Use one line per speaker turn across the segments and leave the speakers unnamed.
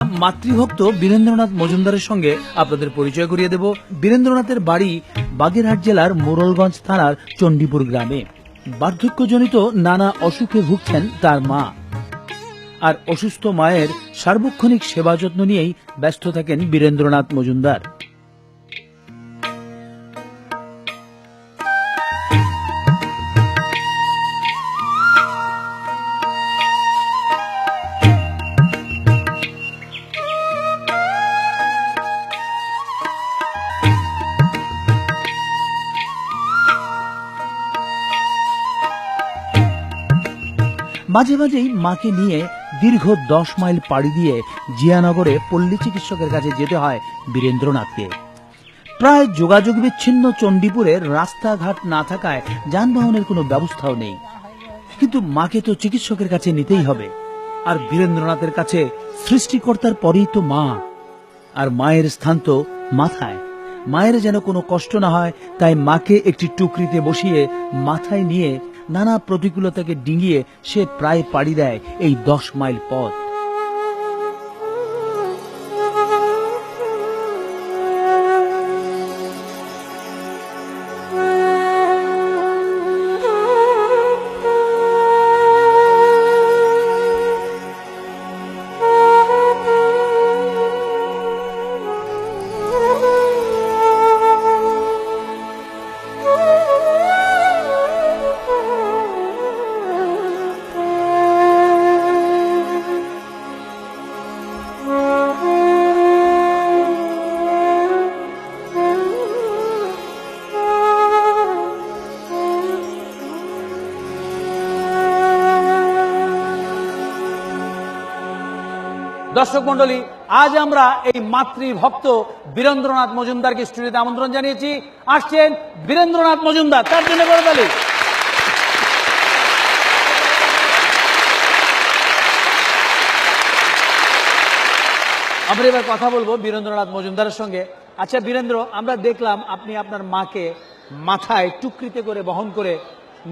মাতৃভক্ত বীরেন্দ্রনাথ মজুমদারের সঙ্গে আপনাদের পরিচয় করিয়ে দেব। বীরেন্দ্রনাথের বাড়ি বাগেরহাট জেলার মোড়লগঞ্জ থানার চণ্ডীপুর গ্রামে। বার্ধক্যজনিত নানা অসুখে ভুগছেন তার মা, আর অসুস্থ মায়ের সার্বক্ষণিক সেবা যত্ন নিয়েই ব্যস্ত থাকেন বীরেন্দ্রনাথ মজুমদার। মাঝে মাঝেই মাকে নিয়ে দীর্ঘ 10 মাইল পাড়ি দিয়ে জিয়ানগরে পল্লী চিকিৎসকের কাছে যেতে হয় বীরেন্দ্রনাথকে। প্রায় যোগাযোগ বিচ্ছিন্ন চণ্ডীপুরের রাস্তাঘাট না থাকায় যানবাহনের কোনো ব্যবস্থাও নেই, কিন্তু মাকে তো চিকিৎসকের কাছে নিতেই হবে। আর বীরেন্দ্রনাথের কাছে সৃষ্টিকর্তার পরেই তো মা, আর মায়ের স্থান তো মাথায়। মায়ের যেন কোনো কষ্ট না হয়, তাই মাকে একটি টুকরিতে বসিয়ে মাথায় নিয়ে নানা প্রতিকূলতাকে ডিঙিয়ে সে প্রায় পাড়ি দেয় এই 10 মাইল পথ। দর্শক মন্ডলী, আজ আমরা এই মাতৃভক্ত বীরেন্দ্রনাথ মজুমদারকে স্টুডিওতে আমন্ত্রণ জানিয়েছি। আসছেন বীরেন্দ্রনাথ মজুমদার, তার জন্য করতালি। আমরা এবার কথা বলবো বীরেন্দ্রনাথ মজুমদারের সঙ্গে। আচ্ছা বীরেন্দ্র, আমরা দেখলাম আপনি আপনার মাকে মাথায় টুকরিতে করে বহন করে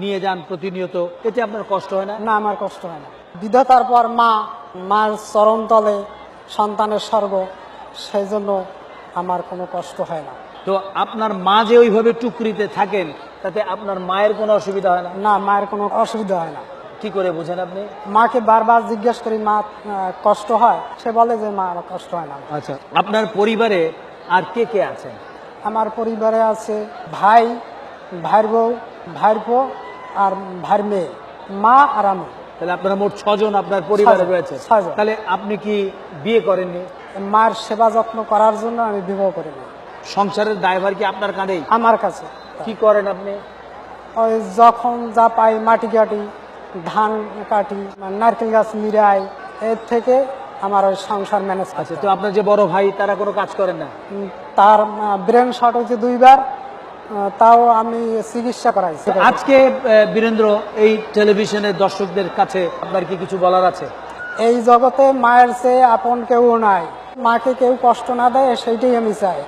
নিয়ে যান প্রতিনিয়ত, এতে আপনার কষ্ট হয় না?
না, আমার কষ্ট হয় না। বিধাতার পর মার চরণ তলে সন্তানের স্বর্গ, সেই জন্য আমার কোনো কষ্ট হয় না।
তো আপনার মা যে ওইভাবে টুকরিতে থাকেন, তাতে আপনার মায়ের কোনো অসুবিধা হয় না?
না, মায়ের কোনো অসুবিধা হয় না।
কি করে বোঝেন আপনি?
মাকে বারবার জিজ্ঞেস করি, মা কষ্ট হয়? সে বলে যে মা আমার কষ্ট হয় না।
আচ্ছা, আপনার পরিবারে আর কে কে আছেন?
আমার পরিবারে আছে ভাই, ভাইয়ের বউ, ভাইয়ের বউ আর ভাইয়ের মেয়ে, মা আর আমি।
তাহলে আপনারা মোট 6 জন আপনার পরিবারে
6 জন,
রয়েছে।
6 জন।
তাহলে আপনি কি বিয়ে করেননি?
মার সেবা যত্ন করার জন্য আমি বিবাহ করিনি।
সংসারের দায়ভার কি আপনার কাঁধেই?
আমার কাছে।
কি করেন আপনি?
ওই যখন যা পাই, মাটি কাটি, ধান কাটি, নারকেল গাছ মিরাই, এর থেকে আমার ওই সংসার ম্যানেজ।
আচ্ছা, তো আপনার যে বড় ভাই, তারা কোনো কাজ করেন না?
তার ব্রেন শট হয়েছে 2 বার, তাও আমি চিকিৎসা করাইছি।
আজকে বীরেন্দ্র, এই টেলিভিশনের দর্শকদের কাছে আপনার কি কিছু বলার আছে?
এই জগতে মায়ের চেয়ে আপন কেউ নাই। মাকে কেউ কষ্ট না দেয়, সেইটাই আমি চাই।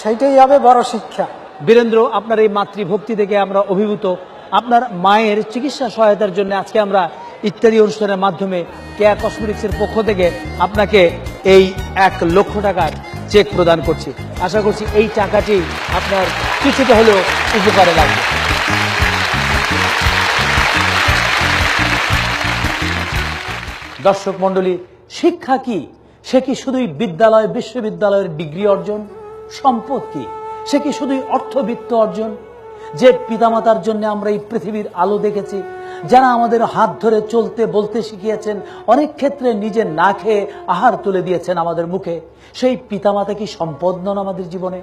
সেইটাই হবে বড় শিক্ষা।
বীরেন্দ্র, আপনার এই মাতৃভক্তি থেকে আমরা অভিভূত। আপনার মায়ের চিকিৎসা সহায়তার জন্য আজকে আমরা ইত্যাদি অনুষ্ঠানের মাধ্যমে কেয়া কসমেটিক্সের পক্ষ থেকে আপনাকে এই 1 লক্ষ টাকার চেক প্রদান করছি। আশা করছি এই টাকাটি আপনার কিছুটা হলেও উপকারে লাগবে। দর্শক মন্ডলী, শিক্ষা কি? সে কি শুধুই বিদ্যালয় বিশ্ববিদ্যালয়ের ডিগ্রি অর্জন? সম্পদ কি? সে কি শুধুই অর্থবিত্ত অর্জন? যে পিতামাতার জন্য আমরা এই পৃথিবীর আলো দেখেছি, যারা আমাদের হাত ধরে চলতে বলতে শিখিয়েছেন, অনেক ক্ষেত্রে নিজে না খেয়ে আহার তুলে দিয়েছেন আমাদের মুখে, সেই পিতামাতা কি সম্পদ নন আমাদের জীবনে?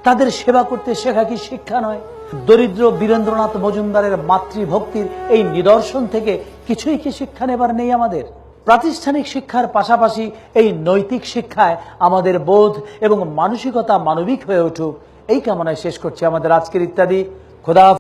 তাদের সেবা করতে শেখা কি শিক্ষা নয়? দরিদ্র বীরেন্দ্রনাথ মজুমদারের মাতৃভক্তির এই নিদর্শন থেকে কিছুই কি শিক্ষা নেবার নেই আমাদের? প্রাতিষ্ঠানিক শিক্ষার পাশাপাশি এই নৈতিক শিক্ষায় আমাদের বোধ এবং মানসিকতা মানবিক হয়ে উঠুক, এই কামনায় শেষ করছি আমাদের আজকের ইত্যাদি। খোদা।